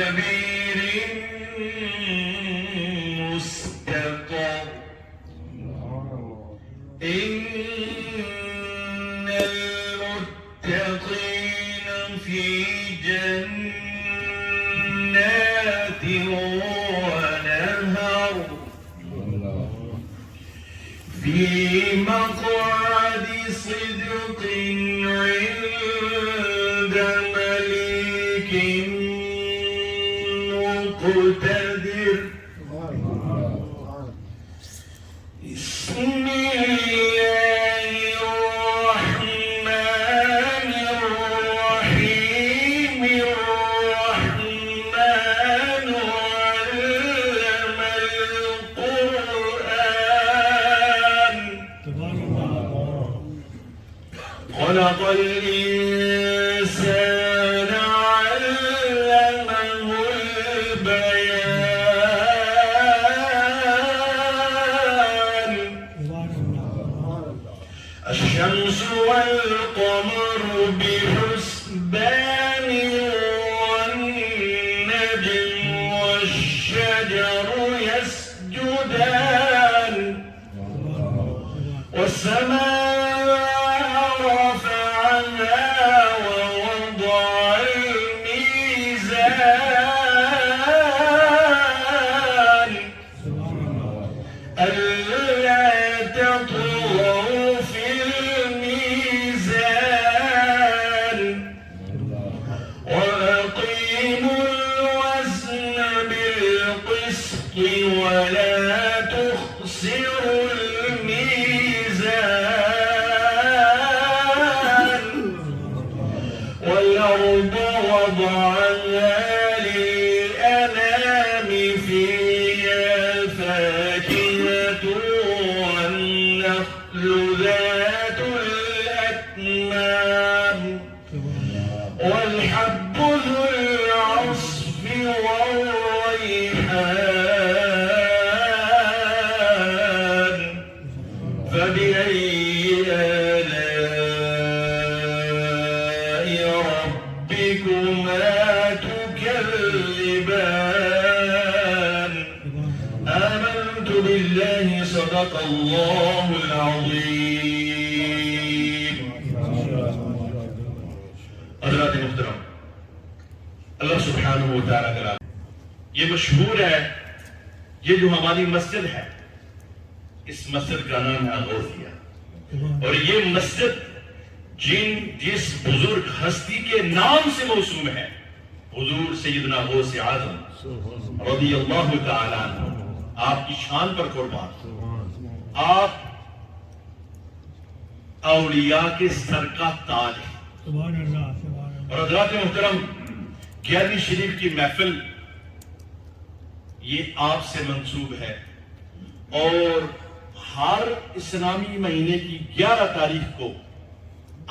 كبير مستقر إن المتقين في جنات ونهر في مقعد صدق عند مليك مقتدر بسم الله الرحمن الرحيم الرحمن علم القرآن خلق الإنسان علمه البيان الشمس والقمر بحسبان والنجم والشجر يسجدان والسماء رفعها ووضع الميزان ألا تطغوا في الميزان وأقيموا الوزن بالقسط ولا تخسروا الميزان والأرض وضعها للأنام فيها فاكهة والنخل ذات الأكمام والحب ذو العصف والريحان فبأي آلاء ربكما تكذبان آمنت بالله صدق الله العظيم. حضرات محترم، اللہ سبحانہ و تعالیٰ کا یہ مشہور ہے، یہ جو ہماری مسجد ہے اس مسجد کا نام ہے غوثیہ، اور یہ مسجد جس بزرگ ہستی کے نام سے موسوم ہے، حضور سیدنا غوث اعظم رضی اللہ تعالیٰ عنہ، آپ کی شان پر قربان، آپ اولیاء کے سر کا تاج ہیں۔ اور حضرات محترم، 11ویں شریف کی محفل یہ آپ سے منسوب ہے، اور ہر اسلامی مہینے کی 11 تاریخ کو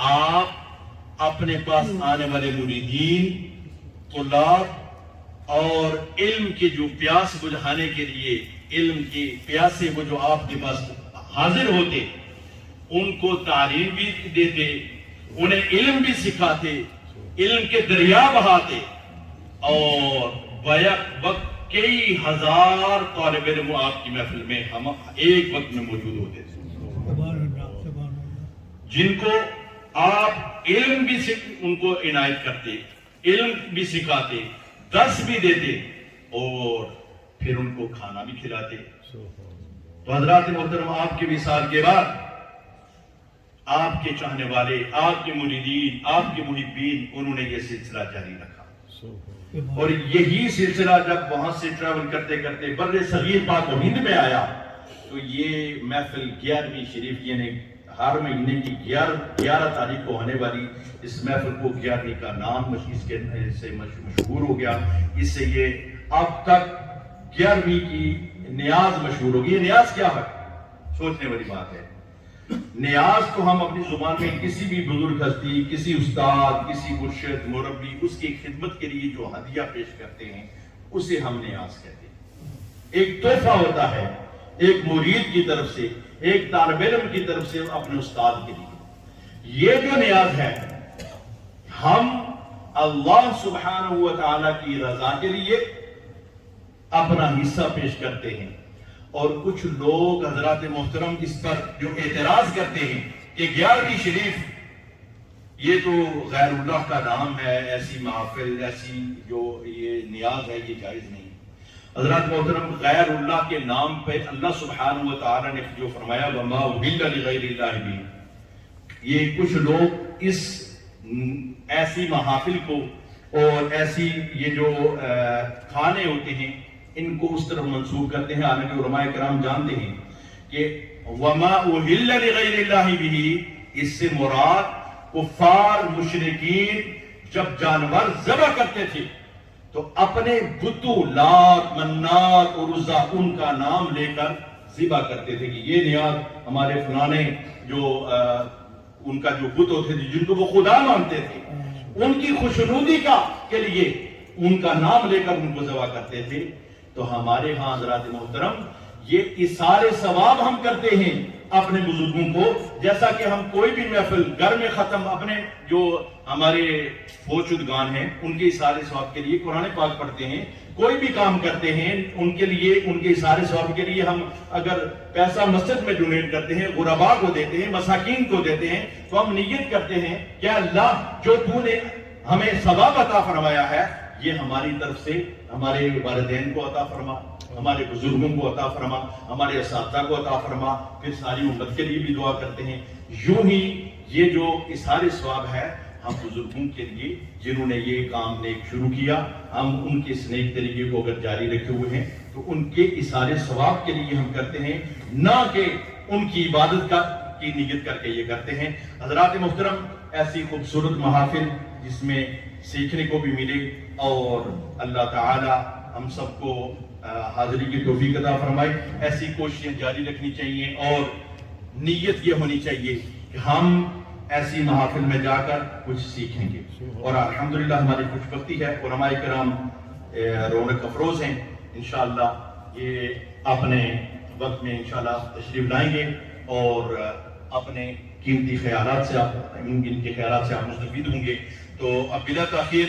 آپ اپنے پاس آنے والے مریدین، طلاب اور علم کے جو پیاس بجھانے کے لیے، علم کی پیاسے وہ جو آپ کے پاس حاضر ہوتے، ان کو تعلیم بھی دیتے، انہیں علم بھی سکھاتے، علم کے دریا بہاتے، اور بیک وقت کئی ہزار طالب علم آپ کی محفل میں ہم ایک وقت میں موجود ہوتے تھے، جن کو آپ علم بھی ان کو عنایت کرتے، علم بھی سکھاتے، درس بھی دیتے، اور پھر ان کو کھانا بھی کھلاتے۔ تو حضرات محترم، آپ کے وصال کے بعد آپ کے چاہنے والے، آپ کے مریدین، آپ کے محبین، انہوں نے یہ سلسلہ جاری رکھا، اور یہی سلسلہ جب وہاں سے ٹریول کرتے کرتے بر صغیر پاک و ہند میں آیا، تو یہ محفل 11ویں شریف، یعنی ہر مہینے کی 11 تاریخ کو ہونے والی اس محفل کو 11ویں کا نام اس کے سے مشہور ہو گیا۔ اس سے یہ اب تک 11ویں کی نیاز مشہور ہوگی۔ یہ نیاز کیا ہے؟ سوچنے والی بات ہے۔ نیاز کو ہم اپنی زبان میں کسی بھی بزرگ ہستی، کسی استاد، کسی مرشد، مربی، اس کی خدمت کے لیے جو ہدیہ پیش کرتے ہیں، اسے ہم نیاز کہتے ہیں۔ ایک تحفہ ہوتا ہے ایک مرید کی طرف سے، ایک طالب علم کی طرف سے اپنے استاد کے لیے۔ یہ جو نیاز ہے، ہم اللہ سبحانہ و تعالیٰ کی رضا کے لیے اپنا حصہ پیش کرتے ہیں. اور کچھ لوگ حضرات محترم اس پر جو اعتراض کرتے ہیں کہ 11ویں شریف یہ تو غیر اللہ کا نام ہے، ایسی محافل، ایسی جو یہ نیاز ہے یہ جائز نہیں. حضرات محترم، غیر اللہ کے نام پہ اللہ سبحانہ و تعالیٰ نے جو فرمایا وَمَا أُهِلَّ لِغَيْرِ اللَّهِ بِهِ، یہ کچھ لوگ اس ایسی محافل کو اور ایسی یہ جو کھانے ہوتے ہیں ان کو اس طرف منسوخ کرتے ہیں، حالانکہ علماء کرام جانتے ہیں کہ وَمَا أُهِلَّ لِغَيْرِ اللَّهِ بِهِ اس سے مراد کفار مشرکین جب جانور ذبح کرتے تھے تو اپنے بتوں لات منات اور عزا ان کا نام لے کر ذبح کرتے تھے کہ یہ نیاز ہمارے فلانے جو ان کا جو بت ہوتے تھے جن کو وہ خدا مانتے تھے ان کی خوشنودی کے لیے ان کا نام لے کر ان کو ذبح کرتے تھے. تو ہمارے ہاں حضرات محترم یہ اثار ثواب ہم کرتے ہیں اپنے بزرگوں کو، جیسا کہ ہم کوئی بھی محفل گھر میں ختم اپنے جو ہمارے فوتشدگان ہیں ان کے اثار ثواب کے لیے قرآن پاک پڑھتے ہیں، کوئی بھی کام کرتے ہیں ان کے لیے، ان کے اثار ثواب کے لیے ہم اگر پیسہ مسجد میں ڈونیٹ کرتے ہیں، غرباء کو دیتے ہیں، مساکین کو دیتے ہیں، تو ہم نیت کرتے ہیں کہ اللہ جو تو نے ہمیں ثواب عطا فرمایا ہے یہ ہماری طرف سے ہمارے والدین کو عطا فرما، ہمارے بزرگوں کو عطا فرما، ہمارے اساتذہ کو عطا فرما، پھر ساری امت کے لیے بھی دعا کرتے ہیں. یوں ہی یہ جو اظہار ثواب ہے ہم بزرگوں کے لیے جنہوں نے یہ کام نیک شروع کیا، ہم ان کے اس نیک طریقے کو اگر جاری رکھے ہوئے ہیں تو ان کے اظہار ثواب کے لیے ہم کرتے ہیں، نہ کہ ان کی عبادت کی نیت کر کے یہ کرتے ہیں. حضرات محترم، ایسی خوبصورت محافل جس میں سیکھنے کو بھی ملے اور اللہ تعالی ہم سب کو حاضری کی توفیق عطا فرمائے، ایسی کوششیں جاری رکھنی چاہیے اور نیت یہ ہونی چاہیے کہ ہم ایسی محافل میں جا کر کچھ سیکھیں گے. اور الحمدللہ ہماری خوش بختی ہے، علماء کرام رونق افروز ہیں، انشاءاللہ یہ اپنے وقت میں انشاءاللہ تشریف لائیں گے اور اپنے قیمتی خیالات سے ان کے خیالات سے آپ مستفید ہوں گے. تو اب بلا تاخیر